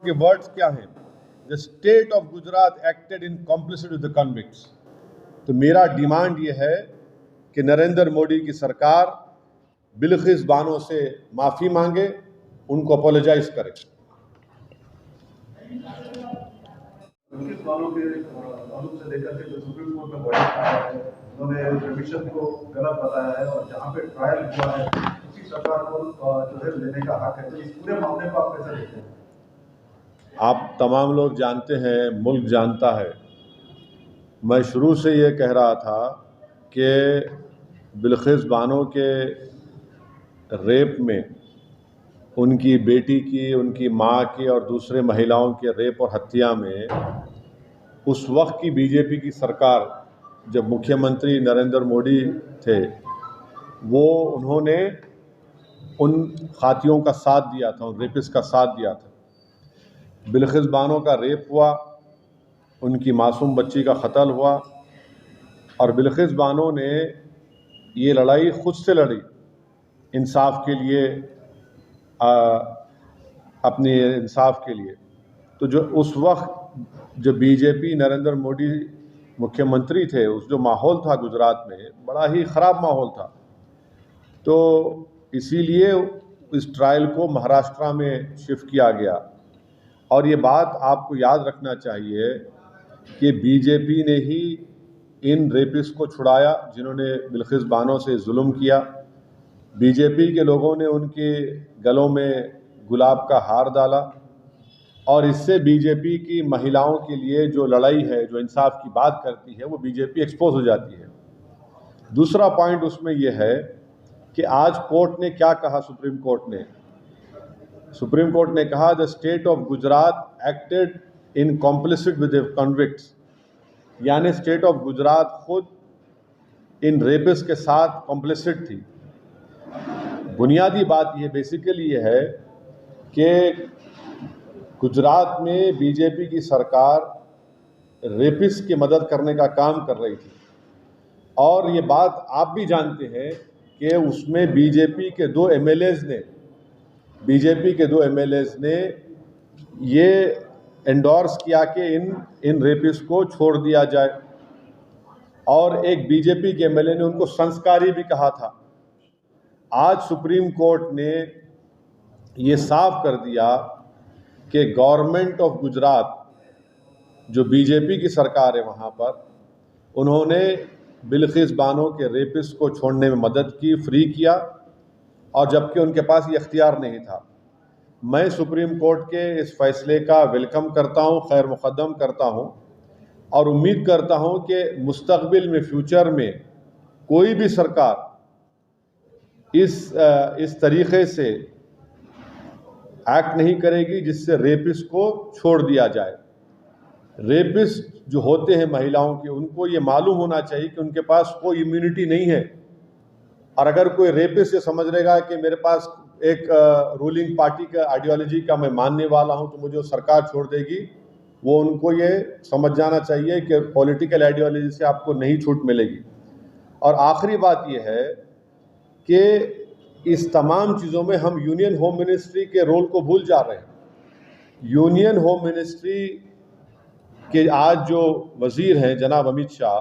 के वर्ड्स क्या हैं? The state of Gujarat acted in complicity with the convicts. तो मेरा डिमांड ये है कि नरेंद्र मोदी की सरकार बिल्किस बानो से माफ़ी मांगे, उनको अपोलोजाइज करे। बिल्किस बानो के मालूम से लेकर के जो सुप्रीम कोर्ट में बयान आया है, उन्होंने कमीशन को गलत बताया है और जहाँ पे ट्रायल हुआ है उसी सरकार को जो है लेने का हक है। तो इस पूरे मामले को आप कैसे देखते हैं? आप तमाम लोग जानते हैं, मुल्क जानता है, मैं शुरू से ये कह रहा था कि बिल्किस बानो के रेप में, उनकी बेटी की, उनकी माँ की और दूसरे महिलाओं के रेप और हत्या में उस वक्त की बीजेपी की सरकार, जब मुख्यमंत्री नरेंद्र मोदी थे, वो उन्होंने उन खातियों का साथ दिया था, उन रेपिस्ट का साथ दिया था। बिल्किस बानो का रेप हुआ, उनकी मासूम बच्ची का कत्ल हुआ और बिल्किस बानो ने ये लड़ाई खुद से लड़ी इंसाफ के लिए, अपने इंसाफ के लिए। तो जो उस वक्त जब बीजेपी नरेंद्र मोदी मुख्यमंत्री थे, उस जो माहौल था गुजरात में, बड़ा ही ख़राब माहौल था। तो इसीलिए इस ट्रायल को महाराष्ट्र में शिफ्ट किया गया। और ये बात आपको याद रखना चाहिए कि बीजेपी ने ही इन रेपिस्ट को छुड़ाया जिन्होंने बिल्किस बानो से जुल्म किया। बीजेपी के लोगों ने उनके गलों में गुलाब का हार डाला और इससे बीजेपी की महिलाओं के लिए जो लड़ाई है, जो इंसाफ की बात करती है, वो बीजेपी एक्सपोज हो जाती है। दूसरा पॉइंट उसमें यह है कि आज कोर्ट ने क्या कहा, सुप्रीम कोर्ट ने कहा the state of Gujarat acted in complicit with the convicts, यानी स्टेट ऑफ गुजरात खुद इन रेपिस्ट के साथ कॉम्प्लिसिट थी। बुनियादी बात ये बेसिकली ये है कि गुजरात में बीजेपी की सरकार रेपिस्ट की मदद करने का काम कर रही थी और ये बात आप भी जानते हैं कि उसमें बीजेपी के दो एमएलएज ने ये एंडोर्स किया कि इन रेपिस्ट को छोड़ दिया जाए और एक बीजेपी के एमएलए ने उनको संस्कारी भी कहा था। आज सुप्रीम कोर्ट ने ये साफ कर दिया कि गवर्नमेंट ऑफ गुजरात, जो बीजेपी की सरकार है वहाँ पर, उन्होंने बिल्किस बानो के रेपिस्ट को छोड़ने में मदद की, फ्री किया, और जबकि उनके पास ये इख्तियार नहीं था। मैं सुप्रीम कोर्ट के इस फैसले का वेलकम करता हूँ, खैर मुक़द्दम करता हूँ और उम्मीद करता हूँ कि मुस्तक़बिल में, फ्यूचर में कोई भी सरकार इस तरीक़े से एक्ट नहीं करेगी जिससे रेपिस्ट को छोड़ दिया जाए। रेपिस्ट जो होते हैं महिलाओं के, उनको ये मालूम होना चाहिए कि उनके पास कोई इम्यूनिटी नहीं है, और अगर कोई रेपिस्ट ये समझ लेगा कि मेरे पास एक रूलिंग पार्टी का आइडियोलॉजी का मैं मानने वाला हूं तो मुझे सरकार छोड़ देगी, वो उनको ये समझ जाना चाहिए कि पॉलिटिकल आइडियोलॉजी से आपको नहीं छूट मिलेगी। और आखिरी बात ये है कि इस तमाम चीज़ों में हम यूनियन होम मिनिस्ट्री के रोल को भूल जा रहे हैं। यूनियन होम मिनिस्ट्री के आज जो वज़ीर हैं जनाब अमित शाह,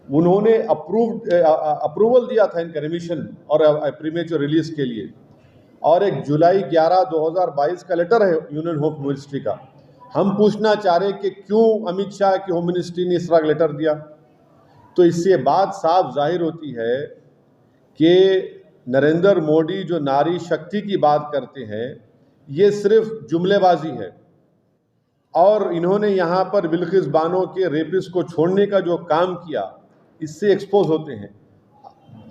उन्होंने अप्रूवल दिया था इनका रिमिशन और प्रीमेच्योर रिलीज़ के लिए, और एक जुलाई 11, 2022 का लेटर है यूनियन होम मिनिस्ट्री का। हम पूछना चाह रहे हैं कि क्यों अमित शाह की होम मिनिस्ट्री ने इस तरह लेटर दिया। तो इससे बात साफ जाहिर होती है कि नरेंद्र मोदी जो नारी शक्ति की बात करते हैं, ये सिर्फ जुमलेबाजी है, और इन्होंने यहाँ पर बिल्किस बानो के रेपिस्ट को छोड़ने का जो काम किया, इससे एक्सपोज होते हैं।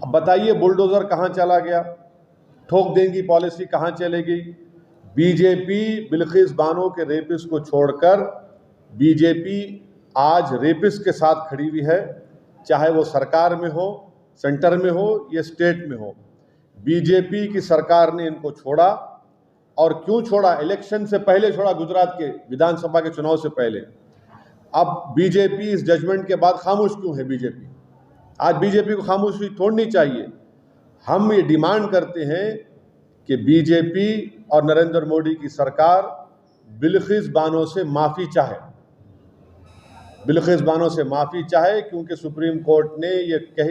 अब बताइए, बुलडोज़र कहाँ चला गया, ठोक देंगी पॉलिसी कहाँ चले गई? बीजेपी बिल्किस बानो के रेपिस्ट को छोड़कर बीजेपी आज रेपिस्ट के साथ खड़ी हुई है, चाहे वो सरकार में हो, सेंटर में हो या स्टेट में हो। बीजेपी की सरकार ने इनको छोड़ा, और क्यों छोड़ा? इलेक्शन से पहले छोड़ा, गुजरात के विधानसभा के चुनाव से पहले। अब बीजेपी इस जजमेंट के बाद खामोश क्यों है? बीजेपी आज बीजेपी को खामोशी तोड़नी चाहिए। हम ये डिमांड करते हैं कि बीजेपी और नरेंद्र मोदी की सरकार बिल्किस बानो से माफ़ी चाहे, बिल्किस बानो से माफ़ी चाहे, क्योंकि सुप्रीम कोर्ट ने ये कह